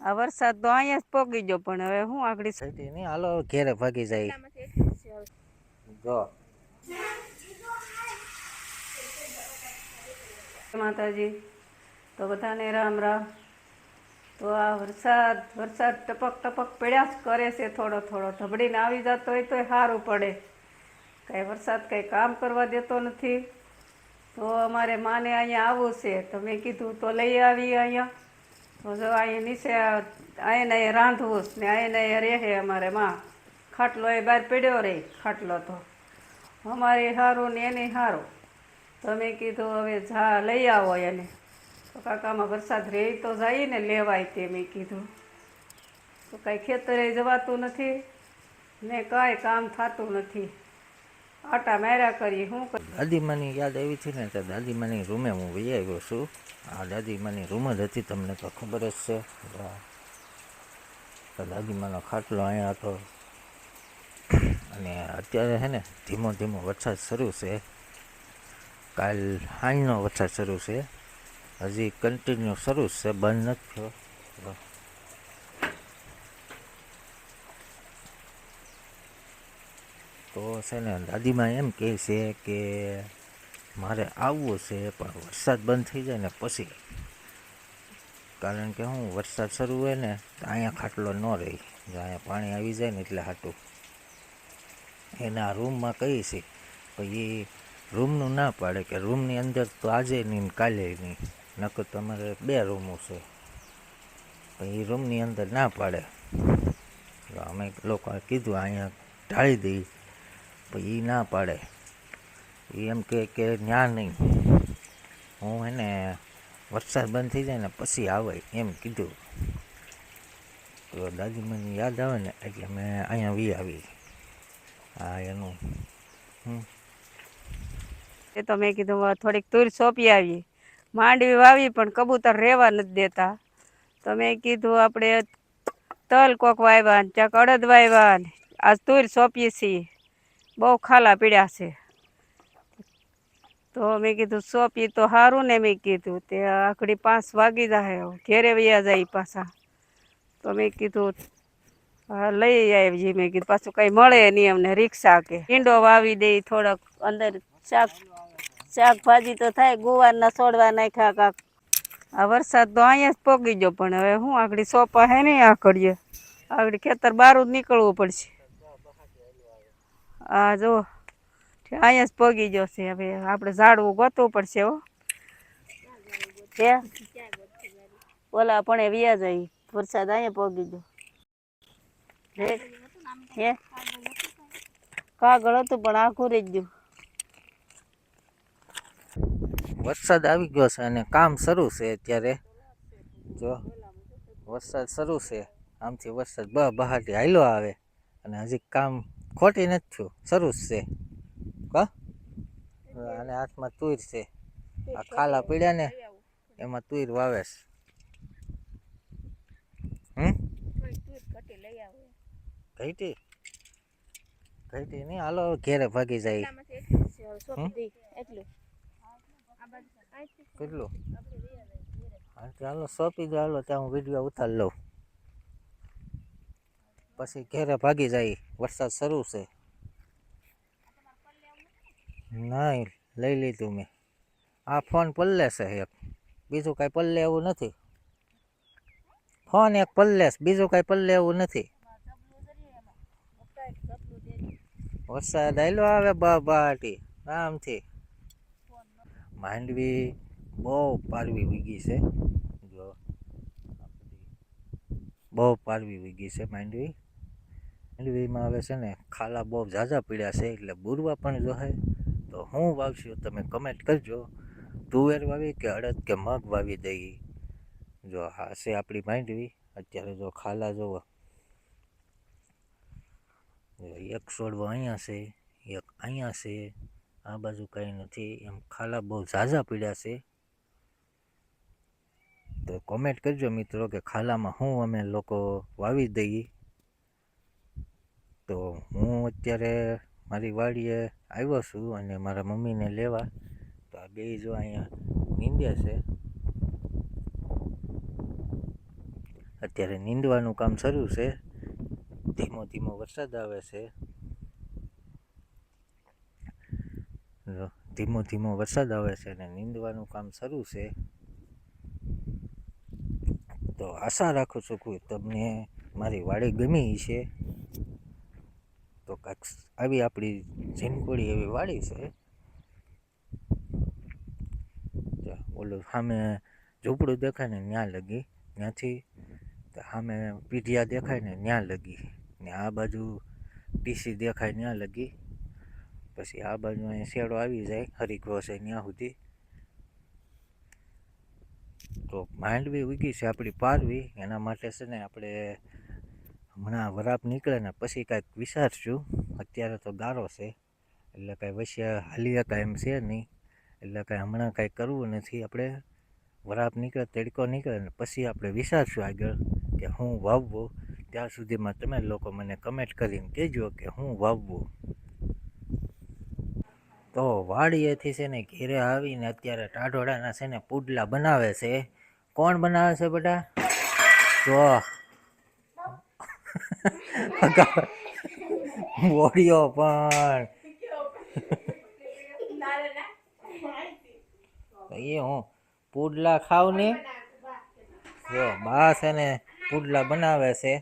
આ વરસાદ તો અહીંયા જ પોગી ગયો, પણ હવે હું આગળ નહીં. હાલો ઘેરે ભાગી જાય. જો માતાજી, તો બધાને રામ રામ. તો આ વરસાદ ટપક ટપક પડ્યા જ કરે છે. થોડો થોડો ધબડીને આવી જતો હોય તોય સારું પડે. કાંઈ વરસાદ કંઈ કામ કરવા દેતો નથી. તો અમારે માને અહીંયા આવવું છે, તો મેં કીધું તો લઈ આવીએ અહીંયા. તો જો અહીંયા નીચે અહીંયા રાંધવું ને અહીંયા રહે અમારે માં. ખાટલો એ બહાર પડ્યો રહે ખાટલો, તો અમારે સારું ને એને સારું. તો મેં કીધું હવે જા લઈ આવો એને. તો કાકામાં વરસાદ રહે તો જાય ને લેવાય, તે મેં કીધું. તો કાંઈ ખેતરે જવાતું નથી ને કાંઈ કામ થતું નથી. આટા માર્યા કરી શું કરી. દાદીમાની યાદ આવી હતી ને, તો દાદીમાની રૂમે હું વહી આવ્યો છું. આ દાદીમાની રૂમ જ હતી, તમને તો ખબર જ છે. તો દાદીમાનો ખાટલો અહીંયા હતો. અને અત્યારે છે ને ધીમો ધીમો વરસાદ શરૂ છે. કાલ સાંજનો વરસાદ શરૂ છે, હજી કન્ટિન્યુ શરૂ છે, બંધ નથી થયો. તો છે ને દાદીમાં એમ કહે છે કે મારે આવવું છે, પણ વરસાદ બંધ થઈ જાય ને પછી. કારણ કે હું વરસાદ શરૂ હોય ને તો અહીંયા ખાટલો ન રહી, જો અહીંયા પાણી આવી જાય ને એટલે હાટું એના રૂમમાં કહી છે. પછી એ રૂમનું ના પાડે કે રૂમની અંદર તો આજે નહીં કાલે નહીં, નકર તમારે 2 રૂમો છે. પણ એ રૂમની અંદર ના પાડે. અમે લોકો કીધું અહીંયા ઢાળી દઈ, પછી એ ના પાડે. એ એમ કે ત્યાં નહીં, હું એને વરસાદ બંધ થઈ જાય ને પછી આવે એમ કીધું. તો દાદી મને યાદ આવે ને એટલે મેં અહીંયા આવી. હા એનું એ તો મેં કીધું થોડીક તુર સોંપી આવી. માંડવી વાવી પણ કબૂતર રહેવા નથી દેતા. તો મેં કીધું આપણે તલ કોક વાવ્યા ને ક્યાંક અડદ વાવ્યા ને આજ તુર સોંપીએ છીએ. બહુ ખાલા પીડ્યા છે. તો મેં કીધું સોંપી તો સારું ને. મેં કીધું તે આખડી 5 વાગી જાય, ઘેરે વયા જાય પાછા. તો મેં કીધું હા લઈ આવી. મેં કીધું પાછું કંઈ મળે નહીં અમને રિક્ષા કે ઈંડો વાવી દે થોડોક અંદર. શાકભાજી તો થાય, ગુવારના છોડવા નાખ્યા કાંક. આ વરસાદ તો અહીંયા જ પોગી ગયો, પણ હવે હું આગળ સોપા હે નહીં આકડીએ. આગળ ખેતર બહાર જ નીકળવું પડશે. આ જો અહીંયા જ પોગી ગયો છે. હવે આપણે ઝાડવું ગોતવું પડશે. હો હે ઓલા પણ વ્યા જાય, વરસાદ અહીંયા પોગી ગયો. હે કાગળ હતું પણ આખું રહી ગયું. વરસાદ આવી ગયો છે અને કામ શરૂ છે અત્યારે. જો વરસાદ શરૂ છે, આમથી વરસાદ બહારથી હાલ્યો આવે અને હજી કામ ખોટી નથી થયું, શરૂ જ છે. અને હાથમાં તુર છે. આ ખાલા પીડ્યા ને એમાં તુર વાવેશ. ઘટી નહીં. હાલો ઘેરે ભાગી જાય. કેટલું હાલો સોંપી દો. હાલો ત્યાં હું વિડીયો ઉતાર લઉં, પછી ઘેરે ભાગી જાય. વરસાદ શરૂ છે. નહીં લઈ લીધું મેં. આ ફોન પલ્લે છે એક, બીજું કાંઈ પલ્લે એવું નથી. ફોન એક પલ્લે, બીજું કાંઈ પલ્લે એવું નથી. વરસાદ આયલો આવે બાટી આમથી. માંડવી બહુ પારવી વીગી છે. જો બહુ પારવી વીગી છે માંડવીમાં આવે છે ને ખાલા બહુ ઝાઝા પીડ્યા છે, એટલે બુરવા પણ જોહે. તો હું વાવશું તમે કમેન્ટ કરજો. તુવેર વાવી કે અડદ કે મગ વાવી દઈ. જો હા છે આપણી માંડવી. અત્યારે જો ખાલા જોવો, એક છોડવો અહીંયા છે, એક અહીંયા છે, આ બાજુ કંઈ નથી. એમ ખાલા બહુ ઝાઝા પીડ્યા છે. તો કોમેન્ટ કરજો મિત્રો કે ખાલામાં હું અમે લોકો વાવી દઈએ. તો હું અત્યારે મારી વાડીએ આવ્યો છું અને મારા મમ્મીને લેવા. તો આ બે જો અહીંયા નીંદે છે. અત્યારે નીંદવાનું કામ શરૂ છે. ધીમો ધીમો વરસાદ આવે છે. ધીમો ધીમો વરસાદ આવે છે અને નીંદવાનું કામ શરૂ છે. તો આશા રાખું છું કે તમને મારી વાડી ગમી છે. તો કાંઈક આવી આપણી ઝીણકોડી એવી વાડી છે. ઓલું સામે ઝૂંપડું દેખાય ને ત્યાં લગી, ત્યાંથી સામે પીઢિયા દેખાય ને ત્યાં લગી, ને આ બાજુ ટીસી દેખાય ત્યાં લગી, પછી આ બાજુ અહીંયા શેડો આવી જાય હરીખો છે ત્યાં સુધી. તો માંડવી ઉગી છે આપણી પારવી, એના માટે છે ને આપણે હમણાં વરાપ નીકળે ને પછી કાંઈક વિચારશું. અત્યારે તો ગારો છે એટલે કાંઈ વચ્ચે હાલી કાંઈ એમ છે નહીં, એટલે કાંઈ હમણાં કાંઈ કરવું નથી. આપણે વરાપ નીકળે, તડકો નીકળે ને પછી આપણે વિચારશું આગળ કે હું વાવવું. ત્યાં સુધીમાં તમે લોકો મને કમેન્ટ કરીને કહેજો કે હું વાવવું. તો વાડીએથી છે ને ઘેરે આવીને અત્યારે ટાઢોળાના છે ને પુડલા બનાવે છે. કોણ બનાવે છે બેટા? જો બોડીઓ પણ એ હું પુડલા ખાવ ને. જો બા છે ને પુડલા બનાવે છે.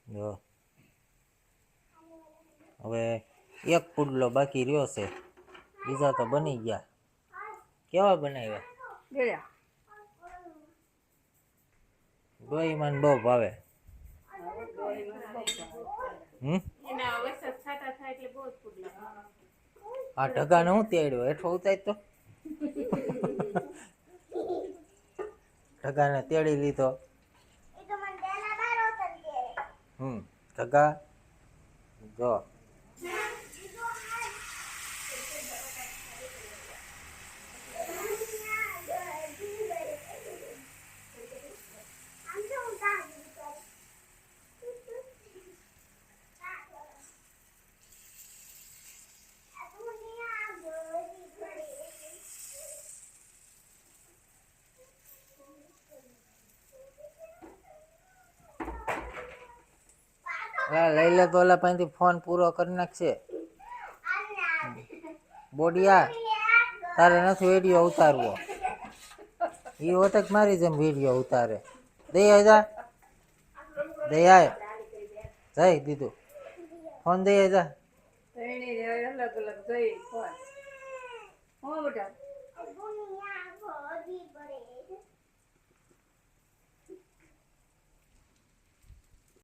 જો હવે એક પુડલો બાકી રહ્યો છે, બીજા તો બની ગયા. કેવા બનાવ્યા? ડોહીમાં બહુ ભાવે. આ ઢગાને હું તેડ્યો હેઠો ઉતાર તો. ઢગાને તેડી લીધો. ઢગા જો લઈ લે તો ઓલા પાસેથી ફોન પૂરો કરી નાખશે. બોડિયા તારે નથી વિડીયો ઉતારવો. એ ઓટક મારી જેમ વિડીયો ઉતારે. દઈ જા, દઈ આય જઈ દીધું ફોન દઈ જા. અલગ અલગ જઈ ફોન. હું બેટા